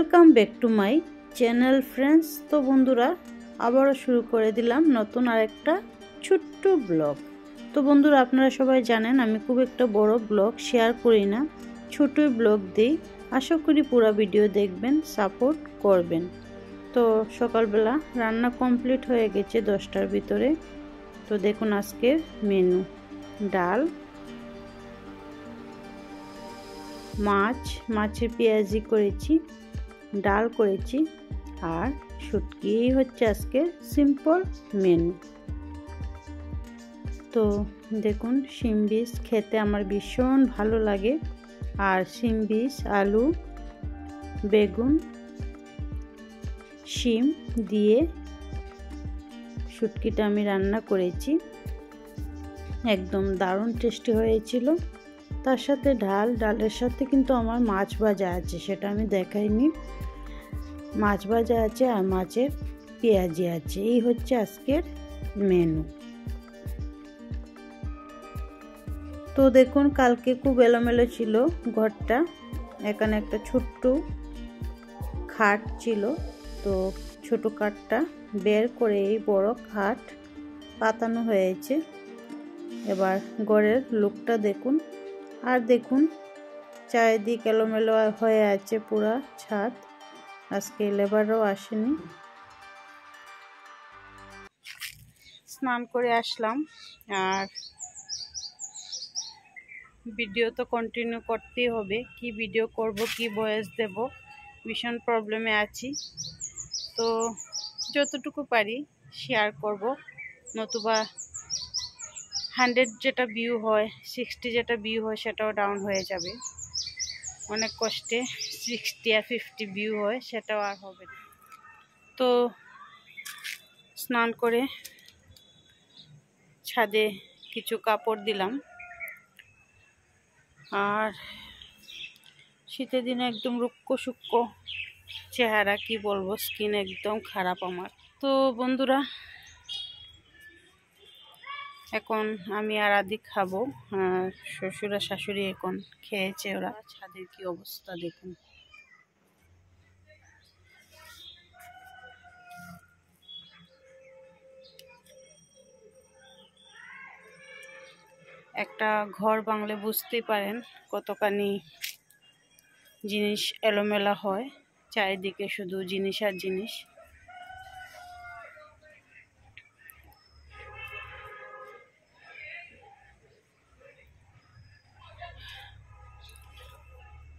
Welcome back to my channel friends. তো বন্ধুরা, আবারও শুরু করে দিলাম নতুন আরেকটা ছোট্ট ব্লগ। তো বন্ধুরা, আপনারা সবাই জানেন আমি খুব একটা বড় ব্লগ শেয়ার করি না, ছোটই ব্লগ দিই। আশা করি পুরো ভিডিও দেখবেন, সাপোর্ট করবেন। তো সকালবেলা রান্না কমপ্লিট হয়ে গেছে 10টার ভিতরে। তো দেখুন আজকের মেনু: ডাল, মাছের পেঁয়াজি করেছি, ডাল করেছি আর শুটকি। এই হচ্ছে আজকে সিম্পল মেনু। তো দেখুন, শিম বীজ খেতে আমার ভীষণ ভালো লাগে, আর শিম বীজ, আলু, বেগুন, শিম দিয়ে শুটকিটা আমি রান্না করেছি, একদম দারুণ টেস্টি হয়েছিল। তার সাথে ডালের সাথে কিন্তু আমার মাছ ভাজা আছে, সেটা আমি দেখাইনি। মাছ ভাজা আছে আর মাছের পেঁয়াজি আছে। এই হচ্ছে আজকের মেনু। তো দেখুন, কালকে খুব এলোমেলো ছিল ঘরটা। এখানে একটা ছোট্ট খাট ছিল, তো ছোট খাটটা বের করে এই বড় খাট পাতানো হয়েছে। এবার ঘরের লুকটা দেখুন। আর দেখুন, চারিদিক এলোমেলো হয়ে আছে পুরা ছাদ। আজকে লেবারও আসেনি। স্নান করে আসলাম, আর ভিডিও তো কন্টিনিউ করতেই হবে। কি ভিডিও করব, কি ভয়েস দেব, ভীষণ প্রবলেমে আছি। তো যতটুকু পারি শেয়ার করব, নতুবা 100 যেটা ভিউ হয়, 60 যেটা ভিউ হয় সেটাও ডাউন হয়ে যাবে। অনেক কষ্টে 60 আর 50 ভিউ হয়, সেটাও আর হবে না। তো স্নান করে ছাদে কিছু কাপড় দিলাম। আর শীতের দিনে একদম রুক্ষ শুক্ষ চেহারা, কি বলবো, স্কিন একদম খারাপ আমার। তো বন্ধুরা, এখন আমি আর আদি খাবো, আর শ্বশুর আর শাশুড়ি এখন খেয়েছে ওরা। ছাদের কি অবস্থা দেখুন। একটা ঘর বাংলে বুঝতেই পারেন কতখানি জিনিস এলোমেলা হয়, চারিদিকে শুধু জিনিস আর জিনিস।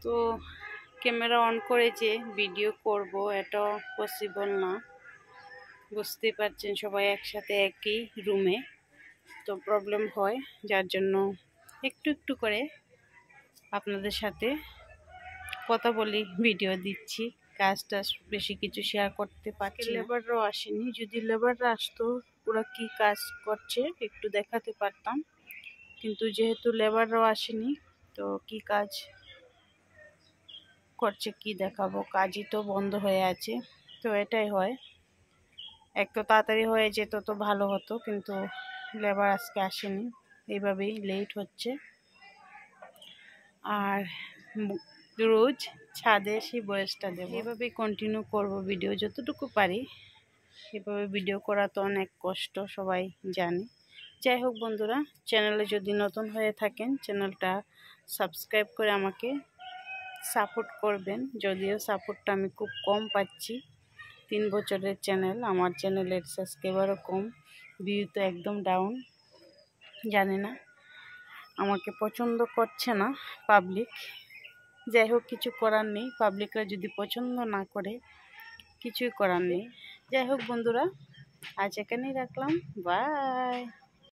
তো ক্যামেরা অন করেছে, ভিডিও করব, এটা পসিবল না। বুঝতেই পারছেন সবাই একসাথে একই রুমে, তো প্রবলেম হয়। যার জন্য একটু একটু করে আপনাদের সাথে কথা বলি, ভিডিও দিচ্ছি। কাজটা বেশি কিছু শেয়ার করতে পারছি। লেবাররাও আসেনি, যদি লেবাররা আসতো ওরা কি কাজ করছে একটু দেখাতে পারতাম, কিন্তু যেহেতু লেবাররাও আসেনি, তো কি কাজ করছে কি দেখাবো, কাজই তো বন্ধ হয়ে আছে। তো এটাই হয়, একটু তাড়াতাড়ি হয়ে যেত তো ভালো হতো, কিন্তু লেবার আজকে আসেনি, এইভাবেই লেট হচ্ছে। আর রোজ ছাদে সেই বয়সটা দেবো, এভাবেই কন্টিনিউ করব ভিডিও যতটুকু পারি। এভাবে ভিডিও করা তো অনেক কষ্ট, সবাই জানে। যাই হোক বন্ধুরা, চ্যানেলে যদি নতুন হয়ে থাকেন চ্যানেলটা সাবস্ক্রাইব করে আমাকে সাপোর্ট করবেন। যদিও সাপোর্টটা আমি খুব কম পাচ্ছি, 3 বছরের চ্যানেল, আমার চ্যানেলের সাবস্ক্রাইবারও কম, ভিউ তো একদম ডাউন। জানি না, আমাকে পছন্দ করছে না পাবলিক। যাই হোক, কিছু করার নেই, পাবলিকরা যদি পছন্দ না করে কিছুই করার নেই। যাই হোক বন্ধুরা, আজ এখানেই রাখলাম, বাই।